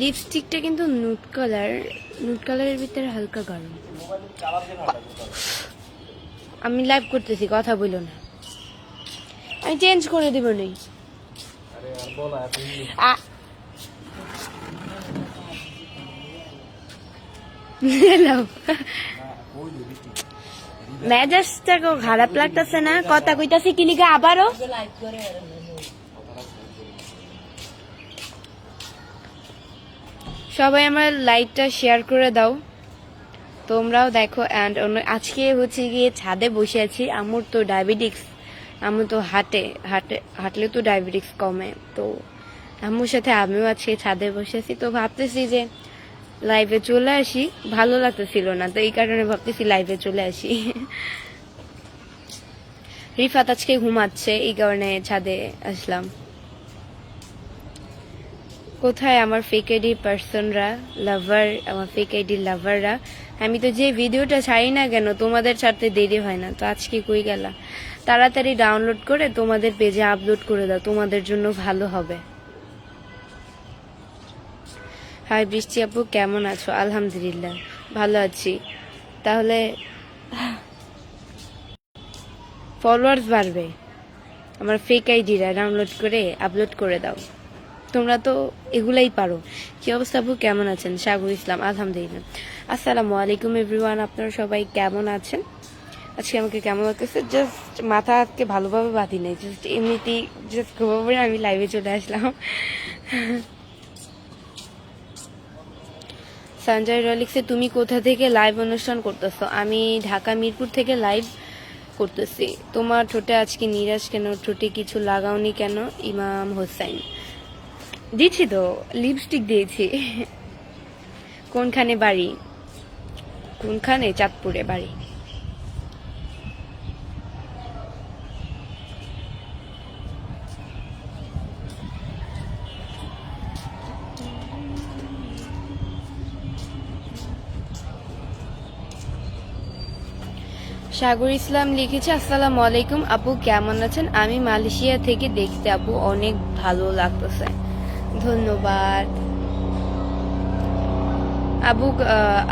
লিপস্টিকটা কিন্তু নুট কালারের ভিতরে হালকা গাঢ়। আমি লাইভ করতেছি, কথা বলো না, আমি চেঞ্জ করে দিব নি। মেজাজটা খারাপ লাগতেছে না, কথা কইতাছি কি লিগা আবারও। সবাই আমার লাইভটা শেয়ার করে দাও, তোমরাও দেখো। অ্যান্ড আজকে হচ্ছে গিয়ে ছাদে বসে আছি। আমার তো ডায়াবেটিক্স, আমার তো হাঁটলে তো ডায়াবেটিক্স কমে। তো আম্মুর সাথে আমিও আজকে ছাদে বসে আছি। তো ভাবতেছি যে লাইভে চলে আসি, ভালো লাগতেছিল না, তো এই কারণে ভাবতেছি লাইভে চলে আসি। রিফাত আজকে ঘুমাচ্ছে, এই কারণে ছাদে আসলাম। কোথায় আমার ফেক আইডি পার্সনরা, লাভার, আমার ফেক আইডি লাভাররা? আমি তো যে ভিডিওটা ছাড়ি না কেন, তোমাদের ছাড়তে দেরি হয় না। তো আজকে কই গেলা? তাড়াতাড়ি ডাউনলোড করে তোমাদের পেজে আপলোড করে দাও, তোমাদের জন্য ভালো হবে। হাই বৃষ্টি আপু, কেমন আছো? আলহামদুলিল্লাহ ভালো আছি। তাহলে ফলোয়ার্স বাড়বে, আমার ফেক আইডিরা ডাউনলোড করে আপলোড করে দাও। তোমরা তো এগুলাই পারো। কি অবস্থা আপু, কেমন আছেন? সাগর ইসলাম, আলহামদুলিল্লাহ। আসসালামু আলাইকুম এভরিওয়ান, আপনারা সবাই কেমন আছেন? আজকে আমাকে কেমন লাগতেছে, জাস্ট মাথা আজকে ভালোভাবে বাঁধি নাই, জাস্ট এমনিতেই জাস্ট ঘুমাবো, আমি লাইভে চলে আসলাম। সঞ্জয় রলিক্সে, তুমি কোথা থেকে লাইভ অনুষ্ঠান করতেছো? আমি ঢাকা মিরপুর থেকে লাইভ করতেছি। তোমার ঠোঁটে আজকে নিরাশ কেন? ঠোঁটে কিছু লাগাওনি কেন? ইমাম হোসাইন, দিচ্ছি তো, লিপস্টিক দিয়েছি। কোনখানে বাড়ি? কোনখানে? চাঁদপুরে বাড়ি। সাগর ইসলাম লিখেছে, আসসালামু আলাইকুম আপু, কেমন আছেন? আমি মালয়েশিয়া থেকে দেখতে আপু, অনেক ভালো লাগতেছে। ধন্যবাদ।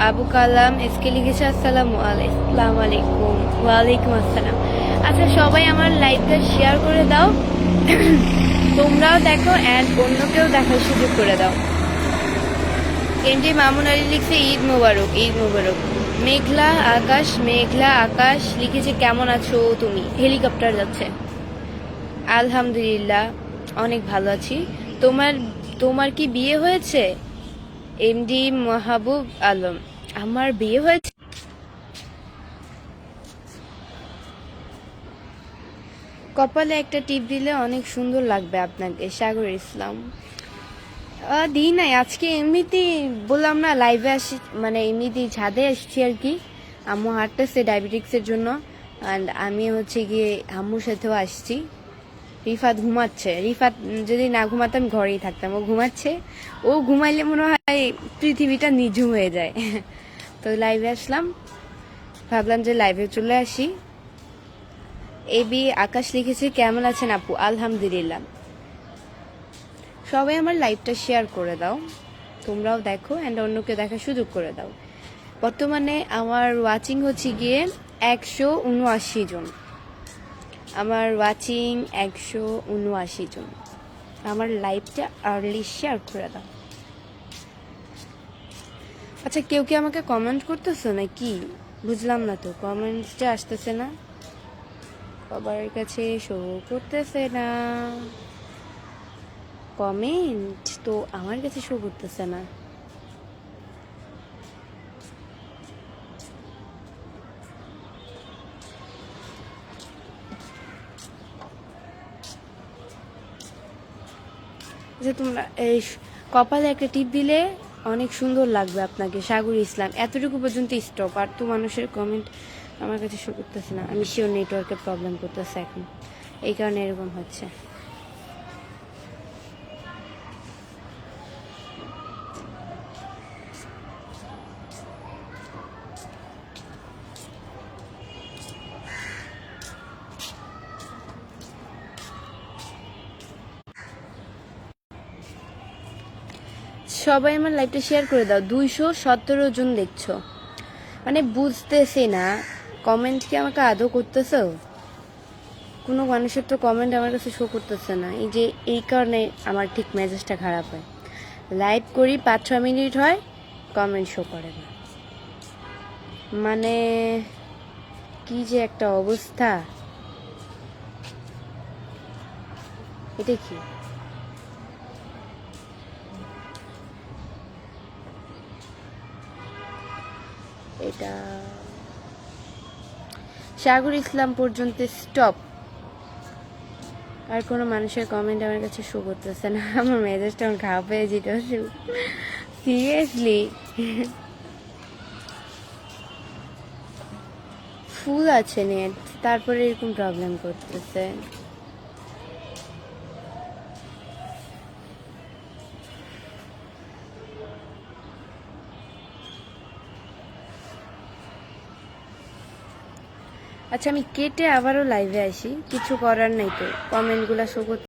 আবু কালাম এসকে লিখেছে, আসসালামু আলাইকুম। ওয়ালাইকুম আসসালাম। আচ্ছা, সবাই আমার লাইভটা শেয়ার করে দাও, তোমরাও দেখো অ্যান্ড অন্যকেও দেখার সুযোগ করে দাও। এনডি মামুন আলী লিখছে, ঈদ মোবারক, ঈদ মোবারক। মেঘলা আকাশ লিখেছে, কেমন আছো তুমি? হেলিকপ্টার যাচ্ছে। আলহামদুলিল্লাহ অনেক ভালো আছি। তোমার তোমার কি বিয়ে হয়েছে? এমডি মাহবুব আলম, আমার বিয়ে হয়েছে। কপালে একটা টিপ দিলে অনেক সুন্দর লাগবে আপনাকে। সাগর ইসলাম, দিই নাই আজকে, এমনিতেই বললাম না লাইভে আসি, মানে এমনিতেই ছাদে আসছি আর কি। আম্মু হাঁটতেছে ডায়াবেটিক্সের জন্য, অ্যান্ড আমি হচ্ছে গিয়ে আম্মুর সাথেও আসছি। রিফাত ঘুমাচ্ছে, রিফাত যদি না ঘুমাতাম ঘরেই থাকতাম, ও ঘুমাচ্ছে। ও ঘুমাইলে মনে হয় পৃথিবীটা নিঝুম হয়ে যায়। তো লাইভে আসলাম, ভাবলাম যে লাইভে চলে আসি। এবি আকাশ লিখেছে, কেমন আছেন আপু? আলহামদুলিল্লাহ। সবাই আমার লাইভটা শেয়ার করে দাও, তোমরাও দেখো অ্যান্ড অন্যকে দেখার সুযোগ করে দাও। বর্তমানে আমার ওয়াচিং হচ্ছে গিয়ে 179 জন। আমার ওয়াচিং 179 জন। আমার লাইভটা আর্লি শেয়ার করে দাও। আচ্ছা, কেউ কি আমাকে কমেন্ট করতেছো না কি? বুঝলাম না তো, কমেন্টসটা আসতেছে না, সবার কাছে শো করতেছে না কমেন্ট, তো আমার কাছে শো করতেছে না। যে তোমরা এই কপালে একটা টিপ দিলে অনেক সুন্দর লাগবে আপনাকে। সাগর ইসলাম, এতটুকু পর্যন্ত স্টপ, আর তো মানুষের কমেন্ট আমার কাছে শো করতেছে না। আমি শিওর নেটওয়ার্কের প্রবলেম করতেছে এখন, এই কারণে এরকম হচ্ছে। সবাই আমার লাইভটা শেয়ার করে দাও। 217 জন দেখছো, মানে বুঝতেছি না কমেন্ট কি আমাকে আদৌ করতেছো? কোনো মানুষের তো কমেন্ট আমার কাছে শো করতেছে না। এই কারণে আমার ঠিক মেজাজটা খারাপ হয়। লাইভ করি 5-6 মিনিট হয়, কমেন্ট শো করে না। মানে কি যে একটা অবস্থা। এটা কি? এটা সাগর ইসলাম পর্যন্ত স্টপ। আর কোনো মানুষের কমেন্ট আমার কাছে শো করতেছে না। আমার মেজাজটা আমার খারাপ হয়ে যেতেছে সিরিয়াসলি। ফুল আছে নেট, তারপরে এরকম প্রবলেম করতেছে। আচ্ছা আমি কেটে আবারও লাইভে আসি, কিছু করার নাই তো, কমেন্টগুলো শো করতে